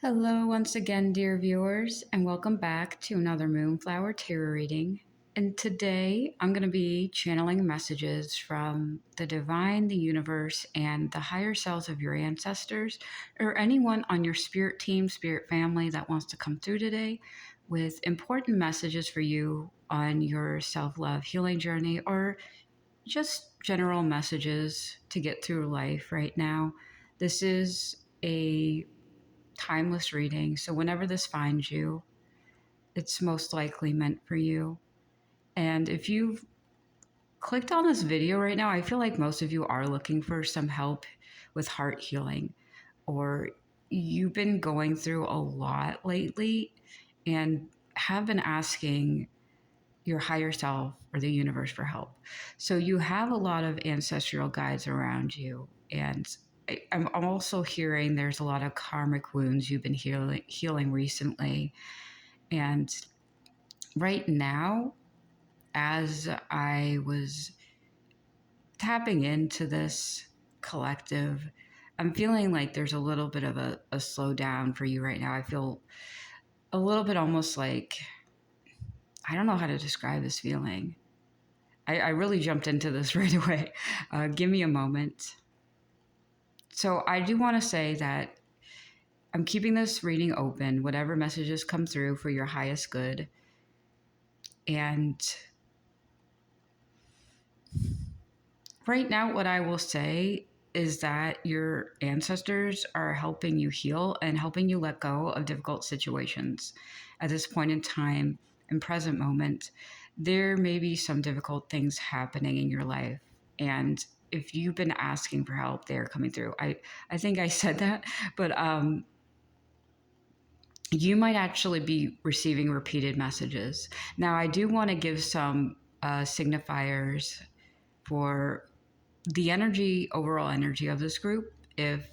Hello, once again, dear viewers, and welcome back to another Moonflower Tarot reading. And today I'm going to be channeling messages from the divine, the universe, and the higher selves of your ancestors, or anyone on your spirit team, spirit family that wants to come through today with important messages for you on your self love healing journey, or just general messages to get through life right now. This is a timeless reading. So whenever this finds you, it's most likely meant for you. And if you've clicked on this video right now, I feel like most of you are looking for some help with heart healing, or you've been going through a lot lately and have been asking your higher self or the universe for help. So you have a lot of ancestral guides around you. And I'm also hearing there's a lot of karmic wounds you've been healing recently. And right now, as I was tapping into this collective, I'm feeling like there's a little bit of a slowdown for you right now. I feel a little bit almost like, I don't know how to describe this feeling. I really jumped into this right away. Give me a moment. So I do want to say that I'm keeping this reading open, whatever messages come through for your highest good. And right now, what I will say is that your ancestors are helping you heal and helping you let go of difficult situations. At this point in time, in present moment, there may be some difficult things happening in your life. And if you've been asking for help, they're coming through. I think I said that, but you might actually be receiving repeated messages. Now, I do want to give some signifiers for the energy, overall energy of this group. If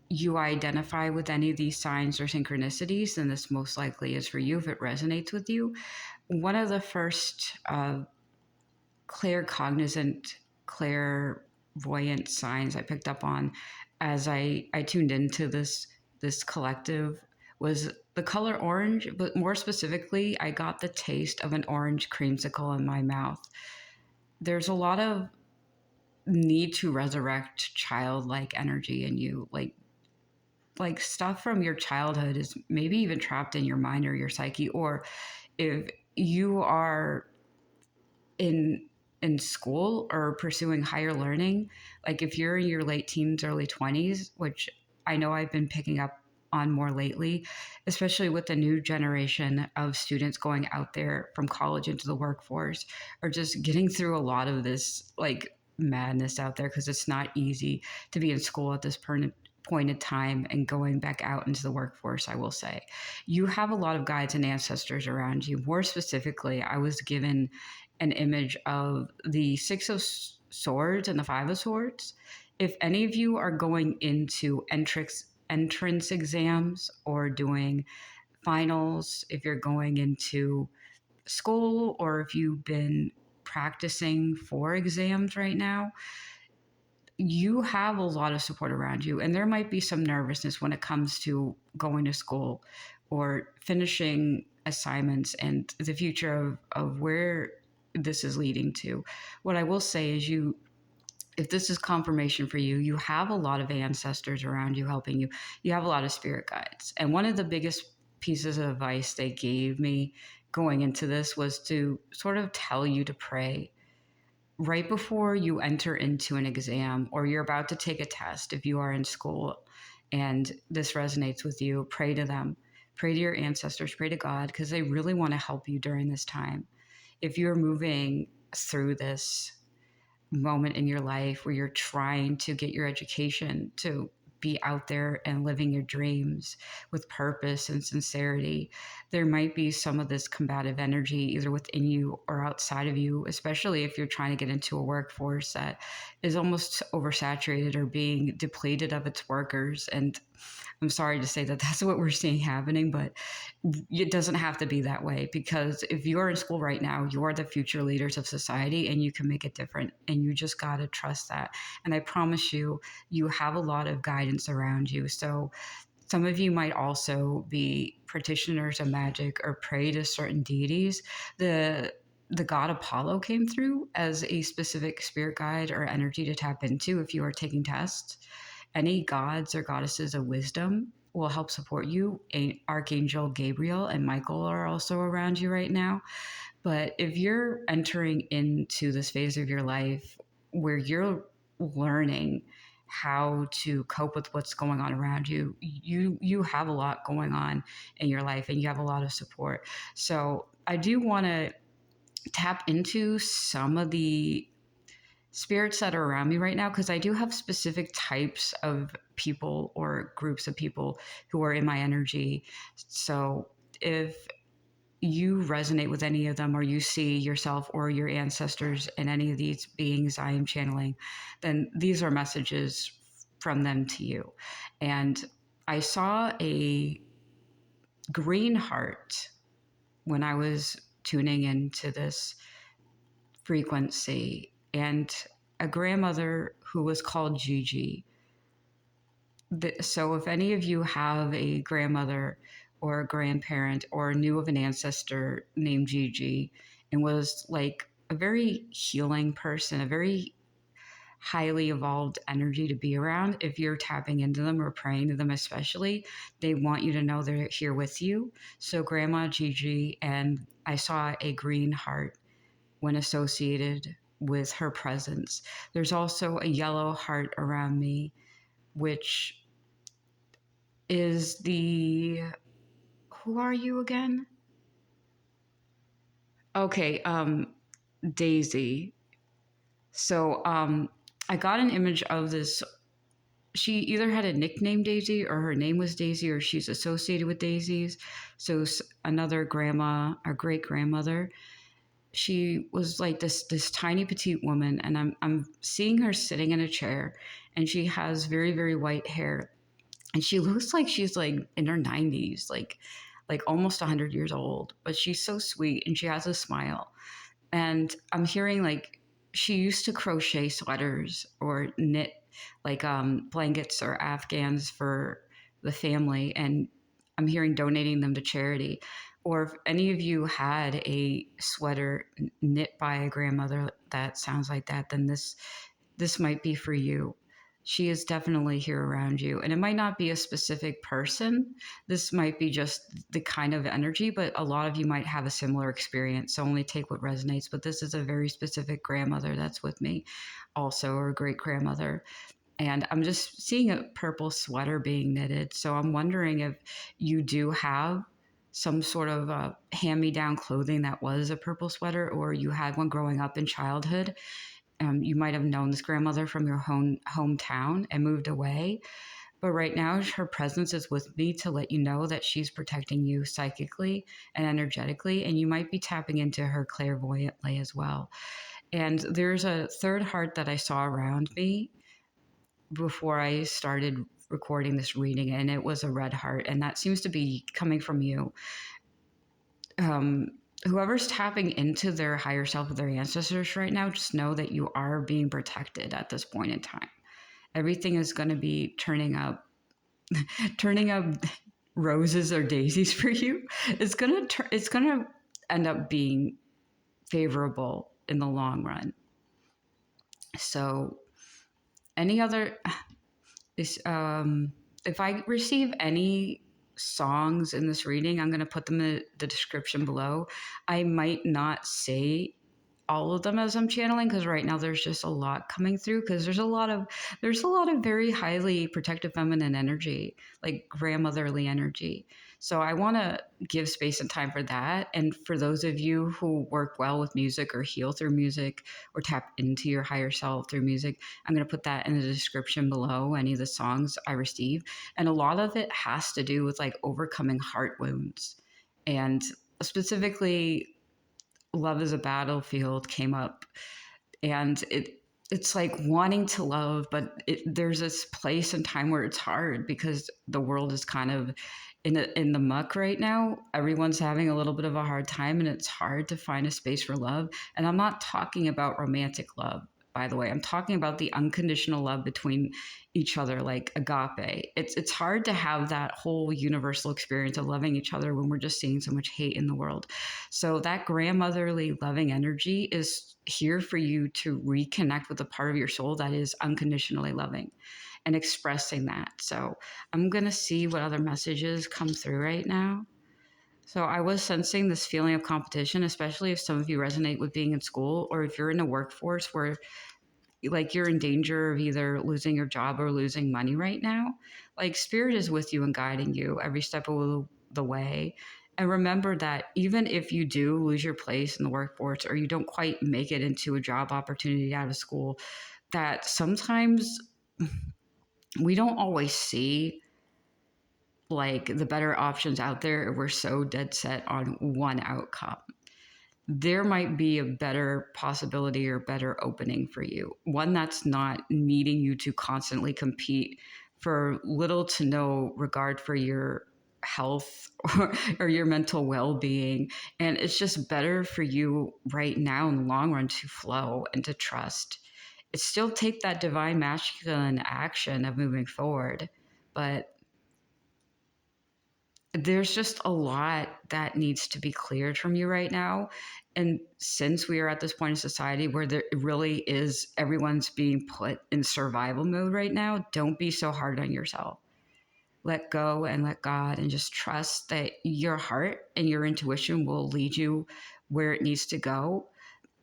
you identify with any of these signs or synchronicities, then this most likely is for you if it resonates with you. One of the first claircognizant, clairvoyant signs I picked up on as I tuned into this collective was the color orange, but more specifically, I got the taste of an orange creamsicle in my mouth. There's a lot of need to resurrect childlike energy in you, like stuff from your childhood is maybe even trapped in your mind or your psyche, or if you are in school or pursuing higher learning, like if you're in your late teens, early 20s, which I know I've been picking up on more lately, especially with the new generation of students going out there from college into the workforce, or just getting through a lot of this like madness out there, because it's not easy to be in school at this point in time and going back out into the workforce. I will say you have a lot of guides and ancestors around you. More specifically, I was given an image of the Six of Swords and the Five of Swords. If any of you are going into entrance exams or doing finals, if you're going into school, or if you've been practicing for exams right now, you have a lot of support around you. And there might be some nervousness when it comes to going to school or finishing assignments and the future of where this is leading to. What I will say is, if this is confirmation for you, you have a lot of ancestors around you helping you. You have a lot of spirit guides. And one of the biggest pieces of advice they gave me going into this was to sort of tell you to pray right before you enter into an exam or you're about to take a test. If you are in school and this resonates with you, pray to them, pray to your ancestors, pray to God, because they really want to help you during this time. If you're moving through this moment in your life where you're trying to get your education, to be out there and living your dreams with purpose and sincerity, there might be some of this combative energy either within you or outside of you, especially if you're trying to get into a workforce that is almost oversaturated or being depleted of its workers. And I'm sorry to say that that's what we're seeing happening, but it doesn't have to be that way, because if you're in school right now, you are the future leaders of society and you can make it different, and you just got to trust that. And I promise you, you have a lot of guidance around you. So Some of you might also be practitioners of magic or pray to certain deities. The god Apollo came through as a specific spirit guide or energy to tap into if you are taking tests. Any gods or goddesses of wisdom will help support you. Archangel Gabriel and Michael are also around you right now. But if you're entering into this phase of your life where you're learning how to cope with what's going on around you, you have a lot going on in your life and you have a lot of support. So I do want to tap into some of the spirits that are around me right now because I do have specific types of people or groups of people who are in my energy. So if you resonate with any of them or you see yourself or your ancestors in any of these beings I am channeling, then these are messages from them to you. And I saw a green heart when I was tuning into this frequency, and a grandmother who was called Gigi. So if any of you have a grandmother or a grandparent or knew of an ancestor named Gigi and was like a very healing person, a very highly evolved energy to be around, if you're tapping into them or praying to them especially, they want you to know they're here with you. So Grandma Gigi, and I saw a green heart when associated with her presence. There's also a yellow heart around me, which is the, who are you again? Okay, Daisy. So I got an image of this. She either had a nickname Daisy or her name was Daisy or she's associated with daisies. So another grandma or great grandmother, she was like this tiny petite woman, and I'm seeing her sitting in a chair, and she has very very white hair, and she looks like she's like in her 90s, like almost 100 years old, but she's so sweet and she has a smile. And I'm hearing like she used to crochet sweaters or knit like blankets or afghans for the family, and I'm hearing donating them to charity. Or if any of you had a sweater knit by a grandmother that sounds like that, then this might be for you. She is definitely here around you. And it might not be a specific person. This might be just the kind of energy, but a lot of you might have a similar experience. So only take what resonates. But this is a very specific grandmother that's with me, also, or great grandmother. And I'm just seeing a purple sweater being knitted. So I'm wondering if you do have some sort of hand me down clothing that was a purple sweater, or you had one growing up in childhood. You might have known this grandmother from your hometown and moved away. But right now, her presence is with me to let you know that she's protecting you psychically and energetically, and you might be tapping into her clairvoyantly as well. And there's a third heart that I saw around me before I started recording this reading, and it was a red heart, and that seems to be coming from you. Whoever's tapping into their higher self of their ancestors right now, just know that you are being protected at this point in time. Everything is going to be turning up roses or daisies for you. It's going to end up being favorable in the long run. So any other if I receive any songs in this reading, I'm going to put them in the description below. I might not say all of them as I'm channeling because right now there's just a lot coming through because there's a lot of very highly protective feminine energy, like grandmotherly energy. So I want to give space and time for that. And for those of you who work well with music or heal through music or tap into your higher self through music, I'm going to put that in the description below, any of the songs I receive. And a lot of it has to do with like overcoming heart wounds, and specifically Love is a Battlefield came up, and it's like wanting to love, but there's this place and time where it's hard because the world is kind of in the muck right now. Everyone's having a little bit of a hard time, and it's hard to find a space for love. And I'm not talking about romantic love. by the way. I'm talking about the unconditional love between each other, like agape. It's hard to have that whole universal experience of loving each other when we're just seeing so much hate in the world. So that grandmotherly loving energy is here for you to reconnect with a part of your soul that is unconditionally loving and expressing that. So I'm going to see what other messages come through right now. So I was sensing this feeling of competition, especially if some of you resonate with being in school, or if you're in a workforce where like you're in danger of either losing your job or losing money right now. Like spirit is with you and guiding you every step of the way. And remember that even if you do lose your place in the workforce or you don't quite make it into a job opportunity out of school, that sometimes we don't always see like the better options out there if we're so dead set on one outcome. There might be a better possibility or better opening for you, one that's not needing you to constantly compete for little to no regard for your health or your mental well-being. And it's just better for you right now in the long run to flow and to trust. It still take that divine masculine action of moving forward, but there's just a lot that needs to be cleared from you right now. And since we are at this point in society where there really is, everyone's being put in survival mode right now, don't be so hard on yourself. Let go and let God and just trust that your heart and your intuition will lead you where it needs to go.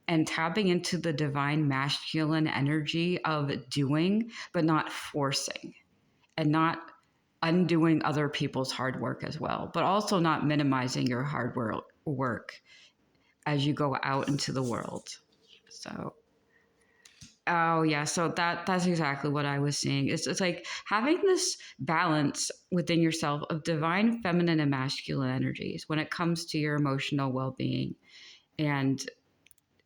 And tapping into the divine masculine energy of doing, but not forcing, and not undoing other people's hard work as well, but also not minimizing your hard work as you go out into the world. So, oh yeah, so that's exactly what I was seeing. It's like having this balance within yourself of divine feminine and masculine energies when it comes to your emotional well-being and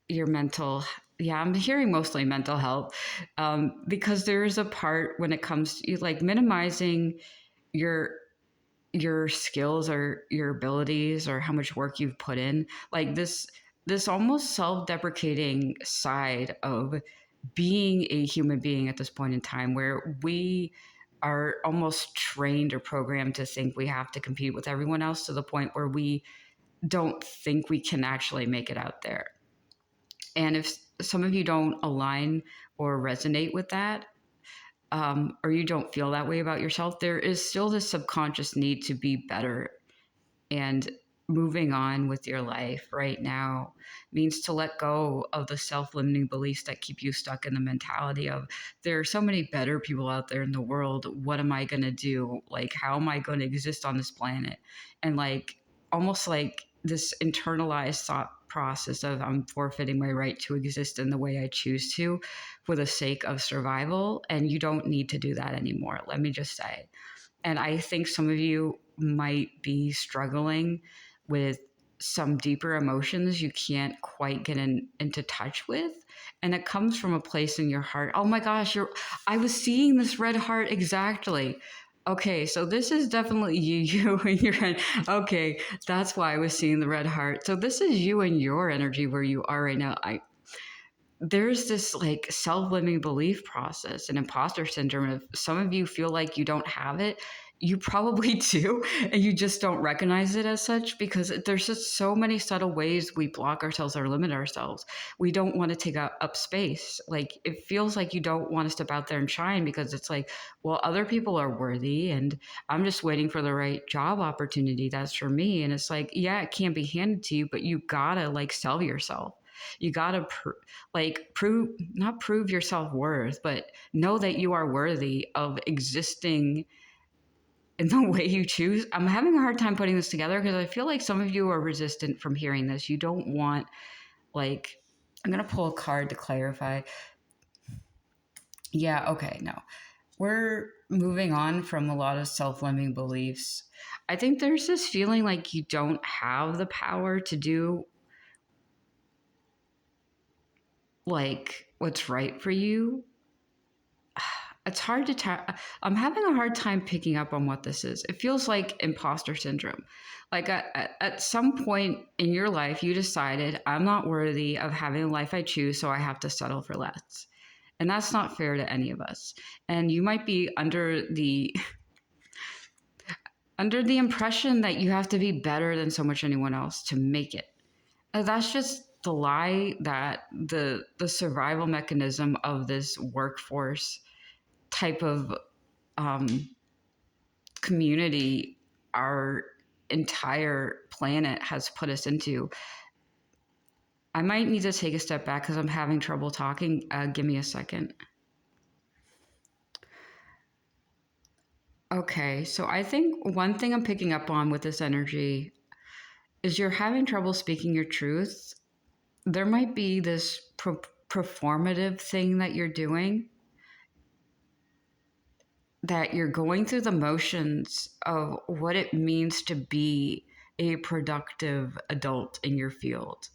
your mental. Yeah, I'm hearing mostly mental health, because there is a part when it comes to like minimizing your skills or your abilities or how much work you've put in, like this almost self-deprecating side of being a human being at this point in time, where we are almost trained or programmed to think we have to compete with everyone else to the point where we don't think we can actually make it out there. And if some of you don't align or resonate with that, or you don't feel that way about yourself, there is still this subconscious need to be better. And moving on with your life right now means to let go of the self-limiting beliefs that keep you stuck in the mentality of, there are so many better people out there in the world. What am I going to do? Like, how am I going to exist on this planet? And like, almost like this internalized thought process of, I'm forfeiting my right to exist in the way I choose to for the sake of survival. And you don't need to do that anymore. Let me just say. And I think some of you might be struggling with some deeper emotions you can't quite get into touch with. And it comes from a place in your heart. Oh my gosh, I was seeing this red heart exactly. Okay, so this is definitely you and your head. Okay, that's why I was seeing the red heart. So this is you and your energy where you are right now. There's this like self-limiting belief process and imposter syndrome. If some of you feel like you don't have it, you probably do, and you just don't recognize it as such, because there's just so many subtle ways we block ourselves or limit ourselves. We don't want to take up space. Like, it feels like you don't want to step out there and shine because it's like, well, other people are worthy and I'm just waiting for the right job opportunity that's for me. And it's like, yeah, it can't be handed to you, but you gotta like sell yourself. You gotta not prove your self-worth, but know that you are worthy of existing in the way you choose. I'm having a hard time putting this together because I feel like some of you are resistant from hearing this. You don't want, like, I'm going to pull a card to clarify. Yeah, okay, no. We're moving on from a lot of self-limiting beliefs. I think there's this feeling like you don't have the power to do like what's right for you. It's hard to tell. I'm having a hard time picking up on what this is. It feels like imposter syndrome. Like at some point in your life, you decided, I'm not worthy of having the life I choose, so I have to settle for less. And that's not fair to any of us. And you might be under the under the impression that you have to be better than so much anyone else to make it. That's just the lie that the survival mechanism of this workforce type of um, community our entire planet has put us into. I might need to take a step back because I'm having trouble talking. Give me a second. Okay, so I think one thing I'm picking up on with this energy is you're having trouble speaking your truth. There might be this performative thing that you're doing, that you're going through the motions of what it means to be a productive adult in your field.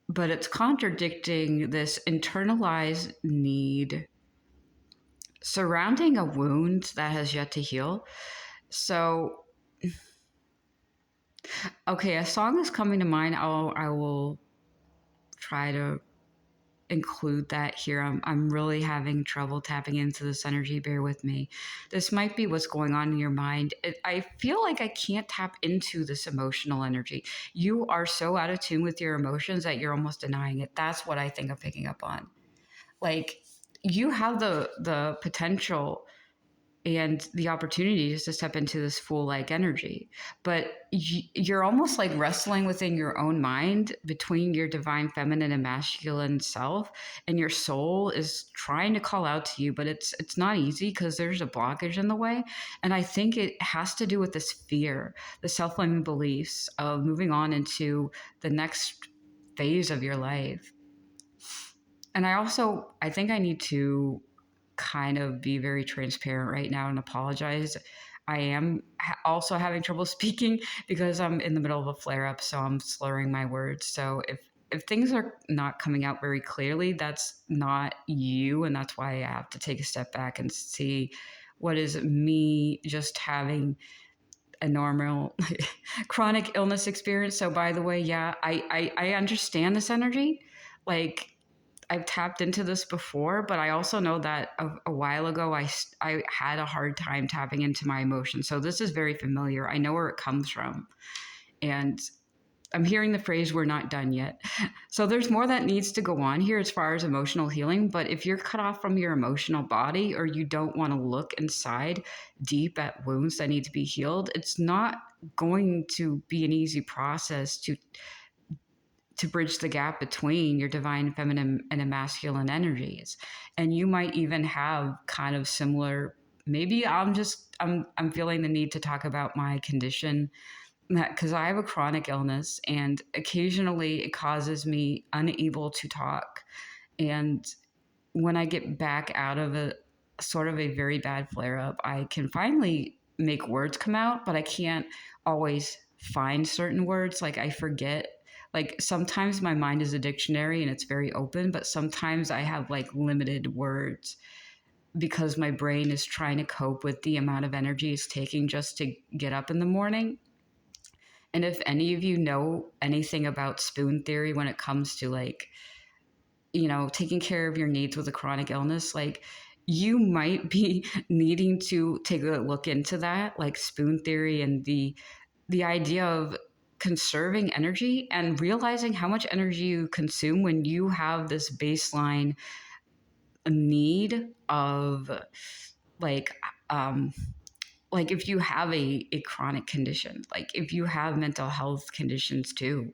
But it's contradicting this internalized need surrounding a wound that has yet to heal. So, okay, a song is coming to mind. I will try to include that here. I'm really having trouble tapping into this energy. Bear with me. This might be what's going on in your mind. I feel like I can't tap into this emotional energy. You are so out of tune with your emotions that you're almost denying it. That's what I think I'm picking up on. Like, you have the potential and the opportunity just to step into this full like energy, but you're almost like wrestling within your own mind between your divine feminine and masculine self, and your soul is trying to call out to you, but it's not easy because there's a blockage in the way. And I think it has to do with this fear, the self-limiting beliefs of moving on into the next phase of your life. And I think I need to kind of be very transparent right now and apologize. I am also having trouble speaking because I'm in the middle of a flare up, so I'm slurring my words. So if things are not coming out very clearly, that's not you, and that's why I have to take a step back and see what is me just having a normal chronic illness experience. So by the way, yeah, I understand this energy. Like, I've tapped into this before, but I also know that a while ago I had a hard time tapping into my emotions. So this is very familiar. I know where it comes from. And I'm hearing the phrase, we're not done yet. So there's more that needs to go on here as far as emotional healing. But if you're cut off from your emotional body, or you don't want to look inside deep at wounds that need to be healed, it's not going to be an easy process to bridge the gap between your divine feminine and masculine energies. And you might even have kind of similar, maybe I'm feeling the need to talk about my condition, because I have a chronic illness and occasionally it causes me unable to talk. And when I get back out of a sort of a very bad flare up, I can finally make words come out, but I can't always find certain words. Like, I forget. Like, sometimes my mind is a dictionary and it's very open, but sometimes I have like limited words because my brain is trying to cope with the amount of energy it's taking just to get up in the morning. And if any of you know anything about spoon theory when it comes to like, taking care of your needs with a chronic illness, like, you might be needing to take a look into that, like spoon theory and the idea of conserving energy and realizing how much energy you consume when you have this baseline need of like like if you have a chronic condition, like if you have mental health conditions too,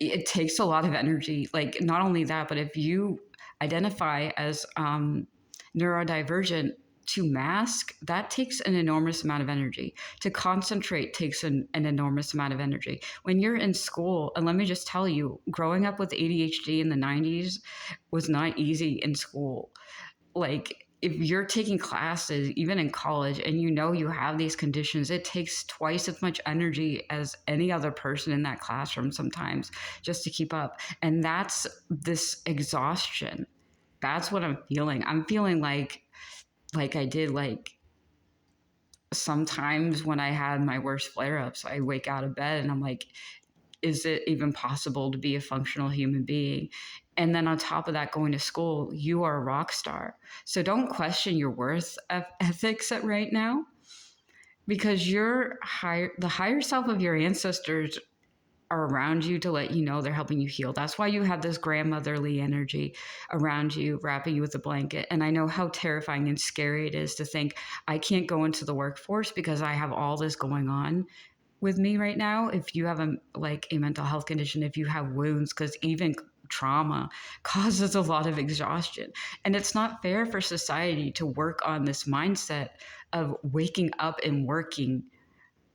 it takes a lot of energy. Like, not only that, but if you identify as neurodivergent, to mask, that takes an enormous amount of energy. To concentrate takes an enormous amount of energy. When you're in school, and let me just tell you, growing up with ADHD in the 90s was not easy in school. Like, if you're taking classes, even in college, and you have these conditions, it takes twice as much energy as any other person in that classroom sometimes just to keep up. And that's this exhaustion. That's what I'm feeling. I'm feeling like I did, like, sometimes when I had my worst flare ups, I wake out of bed and I'm like, is it even possible to be a functional human being? And then on top of that, going to school, you are a rock star. So don't question your worth of ethics right now, because the higher self of your ancestors are around you to let you know they're helping you heal. That's why you have this grandmotherly energy around you, wrapping you with a blanket. And I know how terrifying and scary it is to think I can't go into the workforce because I have all this going on with me right now. If you have a mental health condition, if you have wounds, because even trauma causes a lot of exhaustion. And it's not fair for society to work on this mindset of waking up and working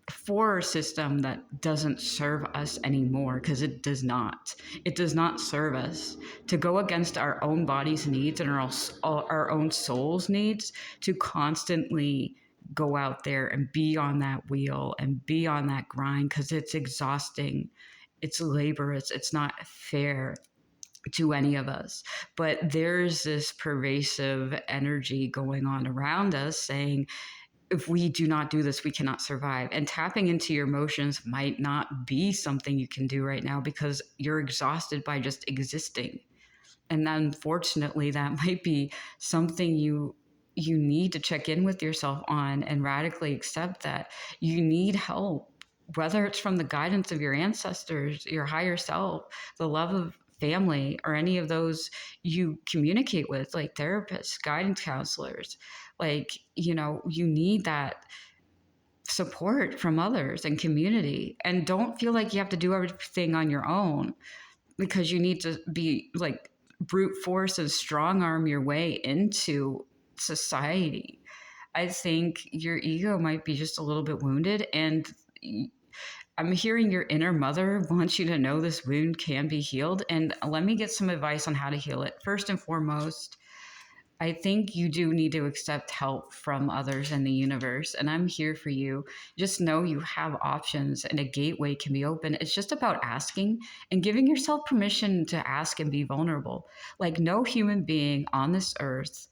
for a system that doesn't serve us anymore, because it does not. It does not serve us to go against our own body's needs and our own soul's needs, to constantly go out there and be on that wheel and be on that grind, because it's exhausting. It's laborious. It's not fair to any of us. But there's this pervasive energy going on around us saying, if we do not do this, we cannot survive. And tapping into your emotions might not be something you can do right now because you're exhausted by just existing. And unfortunately, that might be something you need to check in with yourself on and radically accept that you need help, whether it's from the guidance of your ancestors, your higher self, the love of family, or any of those you communicate with, like therapists, guidance counselors. Like, you need that support from others and community. And don't feel like you have to do everything on your own, because you need to be like brute force and strong arm your way into society. I think your ego might be just a little bit wounded, and I'm hearing your inner mother wants you to know this wound can be healed. And let me get some advice on how to heal it. First and foremost, I think you do need to accept help from others in the universe, and I'm here for you. Just know you have options and a gateway can be open. It's just about asking and giving yourself permission to ask and be vulnerable. Like, no human being on this earth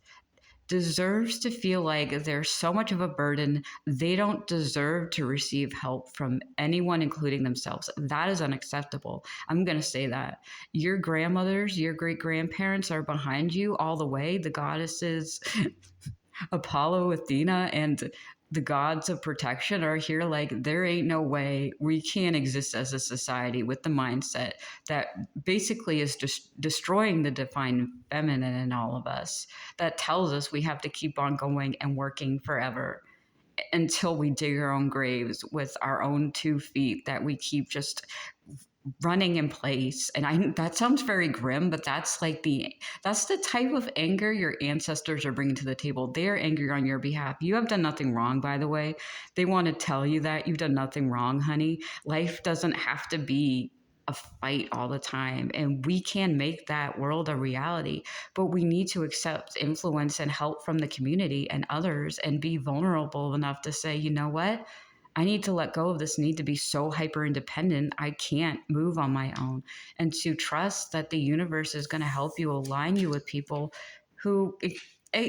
deserves to feel like they're so much of a burden. They don't deserve to receive help from anyone, including themselves. That is unacceptable. I'm going to say that. Your grandmothers, your great grandparents are behind you all the way. The goddesses, Apollo, Athena, and the gods of protection are here. Like, there ain't no way we can't exist as a society with the mindset that basically is just destroying the divine feminine in all of us, that tells us we have to keep on going and working forever until we dig our own graves with our own 2 feet, that we keep just running in place. And that sounds very grim, but that's the type of anger your ancestors are bringing to the table. They are angry on your behalf. You have done nothing wrong, by the way. They want to tell you that you've done nothing wrong, honey. Life doesn't have to be a fight all the time, and we can make that world a reality, but we need to accept influence and help from the community and others, and be vulnerable enough to say, you know what, I need to let go of this need to be so hyper independent. I can't move on my own. And to trust that the universe is going to help you, align you with people who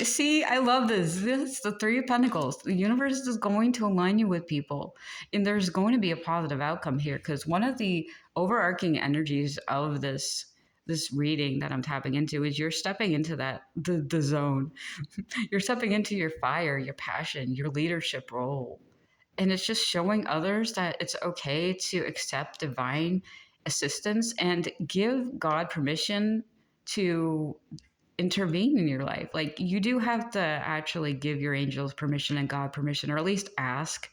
see, I love this. This is the Three of Pentacles. The universe is going to align you with people, and there's going to be a positive outcome here, because one of the overarching energies of this reading that I'm tapping into is you're stepping into the zone. You're stepping into your fire, your passion, your leadership role. And it's just showing others that it's okay to accept divine assistance and give God permission to intervene in your life. Like, you do have to actually give your angels permission and God permission, or at least ask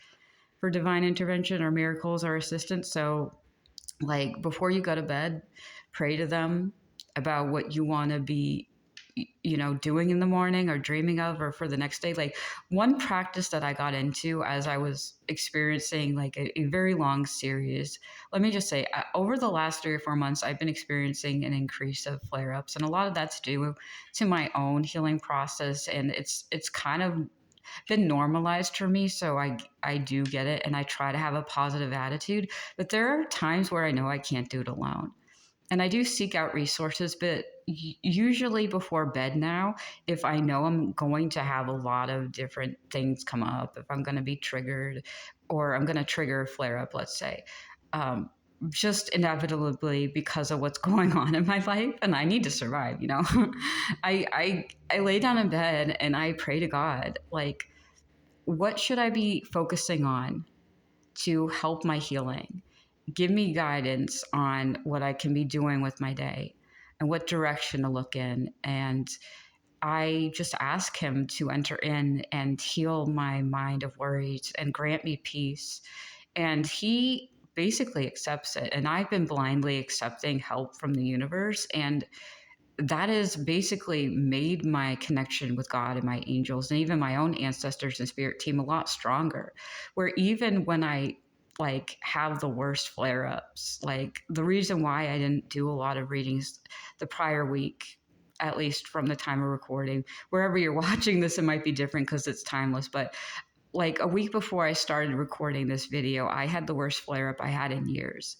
for divine intervention or miracles or assistance. So, like, before you go to bed, pray to them about what you want to be doing in the morning or dreaming of, or for the next day. Like, one practice that I got into as I was experiencing like a very long series, let me just say, over the last 3 or 4 months, I've been experiencing an increase of flare-ups, and a lot of that's due to my own healing process, and it's kind of been normalized for me. So I do get it, and I try to have a positive attitude, but there are times where I know I can't do it alone, and I do seek out resources. But usually before bed now, if I know I'm going to have a lot of different things come up, if I'm going to be triggered, or I'm going to trigger a flare up, let's say, just inevitably because of what's going on in my life, and I need to survive, I lay down in bed and I pray to God, like, what should I be focusing on to help my healing? Give me guidance on what I can be doing with my day and what direction to look in. And I just ask him to enter in and heal my mind of worries and grant me peace. And he basically accepts it. And I've been blindly accepting help from the universe. And that has basically made my connection with God and my angels and even my own ancestors and spirit team a lot stronger. Where even when I like have the worst flare ups, like the reason why I didn't do a lot of readings the prior week, at least from the time of recording, wherever you're watching this, it might be different because it's timeless. But like a week before I started recording this video, I had the worst flare up I had in years.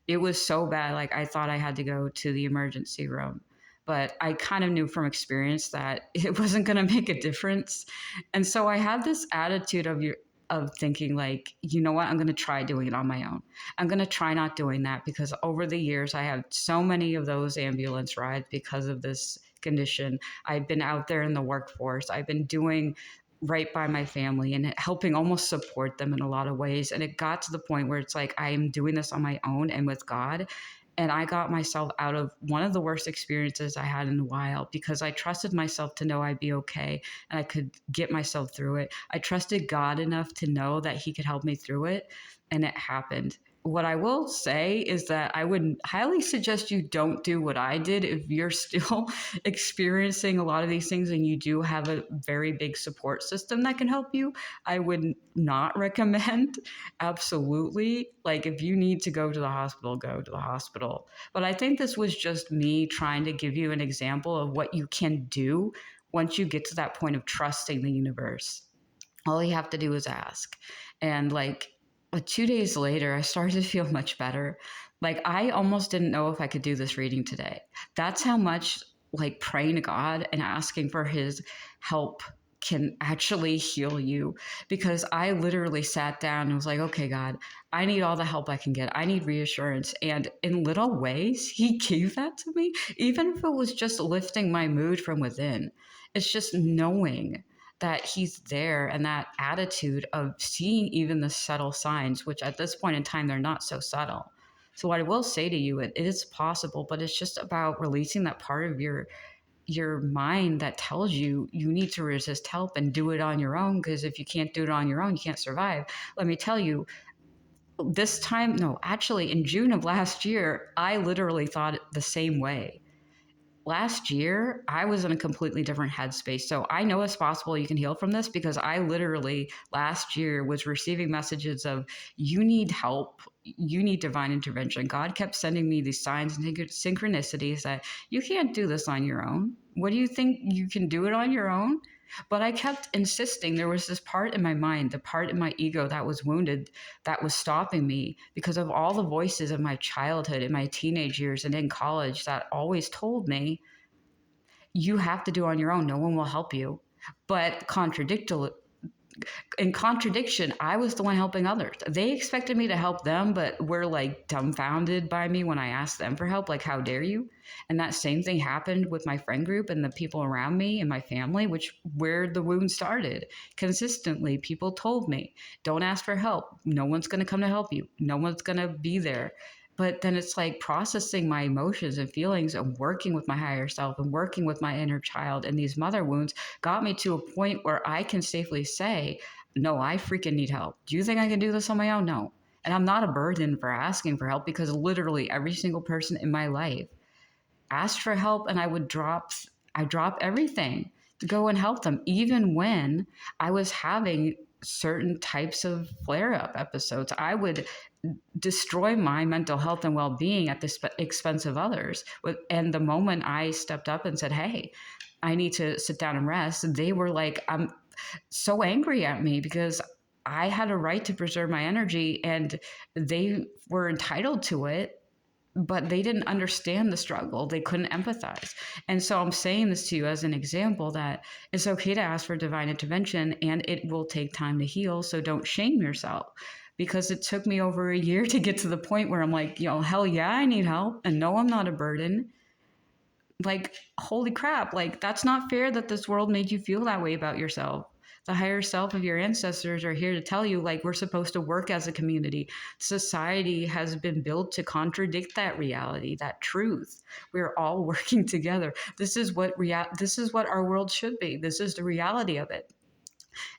It was so bad. Like I thought I had to go to the emergency room, but I kind of knew from experience that it wasn't going to make a difference. And so I had this attitude of thinking like, you know what, I'm going to try doing it on my own. I'm going to try not doing that because over the years I have so many of those ambulance rides because of this condition. I've been out there in the workforce. I've been doing right by my family and helping almost support them in a lot of ways. And it got to the point where it's like, I am doing this on my own and with God. And I got myself out of one of the worst experiences I had in a while because I trusted myself to know I'd be okay and I could get myself through it. I trusted God enough to know that he could help me through it. And it happened. What I will say is that I would highly suggest you don't do what I did if you're still experiencing a lot of these things and you do have a very big support system that can help you. I would not recommend, absolutely. Like, if you need to go to the hospital, go to the hospital. But I think this was just me trying to give you an example of what you can do once you get to that point of trusting the universe. All you have to do is ask. And like, 2 days later, I started to feel much better. Like, I almost didn't know if I could do this reading today. That's how much like praying to God and asking for his help can actually heal you. Because I literally sat down and was like, okay, God, I need all the help I can get. I need reassurance. And in little ways, he gave that to me, even if it was just lifting my mood from within. It's just knowing that he's there and that attitude of seeing even the subtle signs, which at this point in time, they're not so subtle. So what I will say to you, it is possible, but it's just about releasing that part of your mind that tells you you need to resist help and do it on your own. Because if you can't do it on your own, you can't survive. Let me tell you, this time, no, actually in June of last year, I literally thought the same way. Last year, I was in a completely different headspace. So I know it's possible you can heal from this because I literally last year was receiving messages of, you need help, you need divine intervention. God kept sending me these signs and synchronicities that you can't do this on your own. What do you think, you can do it on your own? But I kept insisting. There was this part in my mind, the part in my ego that was wounded, that was stopping me because of all the voices of my childhood, in my teenage years, and in college that always told me, you have to do it on your own. No one will help you. But in contradiction, I was the one helping others. They expected me to help them, but were like dumbfounded by me when I asked them for help. Like, how dare you? And that same thing happened with my friend group and the people around me and my family, which where the wound started. Consistently, people told me, don't ask for help. No one's going to come to help you. No one's going to be there. But then it's like processing my emotions and feelings and working with my higher self and working with my inner child and these mother wounds got me to a point where I can safely say, no, I freaking need help. Do you think I can do this on my own? No. And I'm not a burden for asking for help because literally every single person in my life asked for help and I drop everything to go and help them, even when I was having certain types of flare-up episodes. I would destroy my mental health and well-being at the expense of others. And the moment I stepped up and said, hey, I need to sit down and rest, they were like, I'm so angry at me because I had a right to preserve my energy and they were entitled to it, but they didn't understand the struggle. They couldn't empathize. And so I'm saying this to you as an example that it's okay to ask for divine intervention and it will take time to heal. So don't shame yourself. because it took me over a year to get to the point where I'm like, hell yeah, I need help. And no, I'm not a burden. Like, holy crap, like, that's not fair that this world made you feel that way about yourself. The higher self of your ancestors are here to tell you, like, we're supposed to work as a community. Society has been built to contradict that reality, that truth. We're all working together. This is what our world should be. This is the reality of it.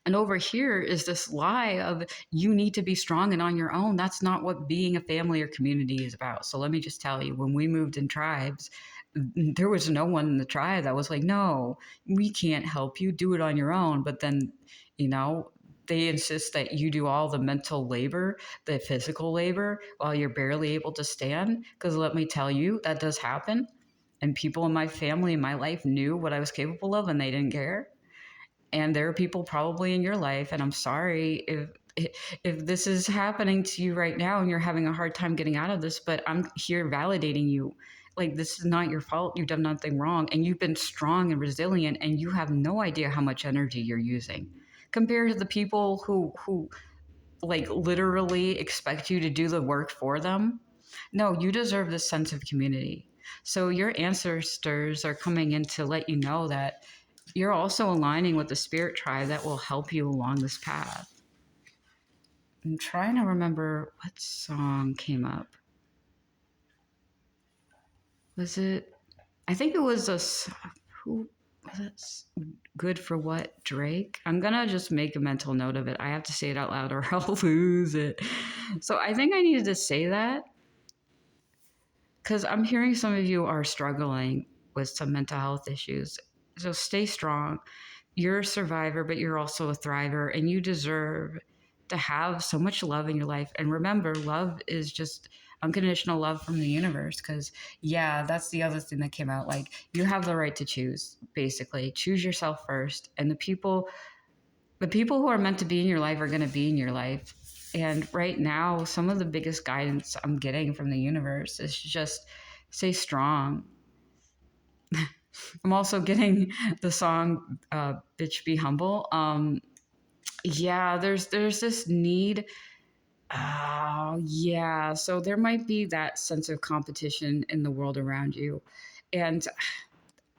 And over here is this lie of you need to be strong and on your own. That's not what being a family or community is about. So let me just tell you, when we moved in tribes, there was no one in the tribe that was like, no, we can't help you, do it on your own. But then, they insist that you do all the mental labor, the physical labor, while you're barely able to stand. Because let me tell you, that does happen. And people in my family, in my life, knew what I was capable of, and they didn't care. And there are people probably in your life, and I'm sorry if this is happening to you right now and you're having a hard time getting out of this, but I'm here validating you. Like, this is not your fault. You've done nothing wrong, and you've been strong and resilient, and you have no idea how much energy you're using compared to the people who like literally expect you to do the work for them. No, you deserve this sense of community. So your ancestors are coming in to let you know that you're also aligning with the spirit tribe that will help you along this path. I'm trying to remember what song came up. Was it? I think it was who was it? Good for What, Drake? I'm gonna just make a mental note of it. I have to say it out loud or I'll lose it. So I think I needed to say that because I'm hearing some of you are struggling with some mental health issues. So stay strong. You're a survivor, but you're also a thriver, and you deserve to have so much love in your life. And remember, love is just unconditional love from the universe. Because, yeah, that's the other thing that came out. Like, you have the right to choose, basically. Choose yourself first. And the people who are meant to be in your life are going to be in your life. And right now, some of the biggest guidance I'm getting from the universe is just stay strong. I'm also getting the song Bitch Be Humble. Yeah, there's this need. Oh, yeah. So there might be that sense of competition in the world around you. And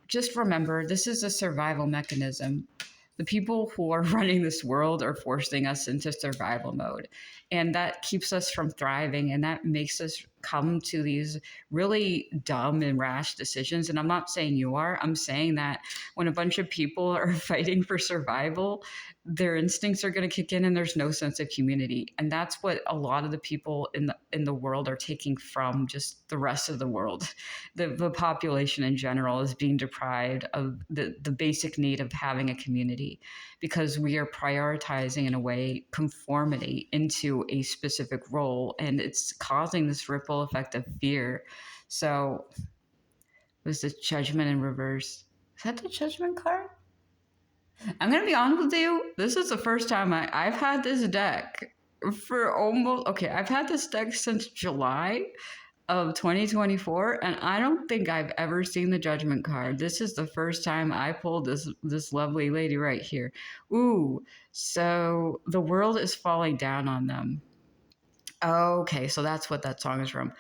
just remember, this is a survival mechanism. The people who are running this world are forcing us into survival mode. And that keeps us from thriving. And that makes us come to these really dumb and rash decisions. And I'm not saying you are, I'm saying that when a bunch of people are fighting for survival, their instincts are going to kick in and there's no sense of community. And that's what a lot of the people in the world are taking from just the rest of the world. The population in general is being deprived of the basic need of having a community because we are prioritizing, in a way, conformity into a specific role, and it's causing this ripple effect of fear. So it was the Judgment in reverse. Is that the Judgment card? I'm going to be honest with you. This is the first time I've had this deck for almost, okay, I've had this deck since July of 2024, and I don't think I've ever seen the Judgment card. This is the first time I pulled this lovely lady right here. Ooh, so the world is falling down on them. Okay, so that's what that song is from.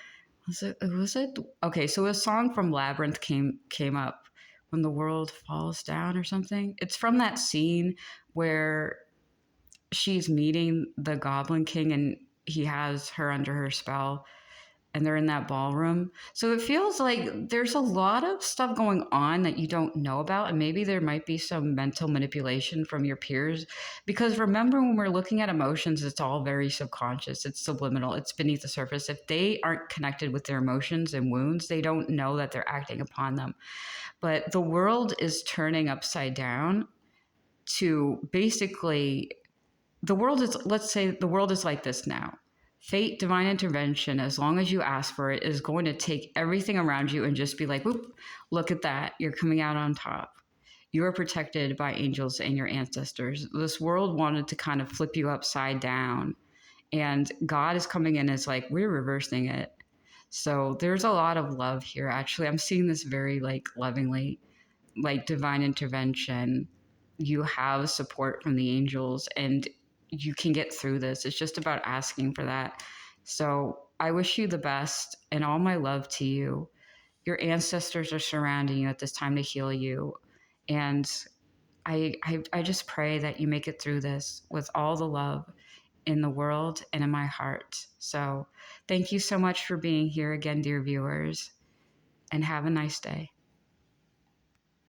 Was it? Okay, so a song from Labyrinth came up when the world falls down or something. It's from that scene where she's meeting the Goblin King and he has her under her spell and they're in that ballroom. So it feels like there's a lot of stuff going on that you don't know about. And maybe there might be some mental manipulation from your peers. Because remember, when we're looking at emotions, it's all very subconscious. It's subliminal. It's beneath the surface. If they aren't connected with their emotions and wounds, they don't know that they're acting upon them. But the world is turning upside down to basically, let's say the world is like this now. Fate, divine intervention, as long as you ask for it, is going to take everything around you and just be like, whoop, look at that. You're coming out on top. You are protected by angels and your ancestors. This world wanted to kind of flip you upside down. And God is coming in as like, we're reversing it. So there's a lot of love here. Actually, I'm seeing this very like lovingly, like divine intervention. You have support from the angels and you can get through this. It's just about asking for that. So I wish you the best and all my love to you. Your ancestors are surrounding you at this time to heal you. And I just pray that you make it through this with all the love in the world and in my heart. So thank you so much for being here again, dear viewers, and have a nice day.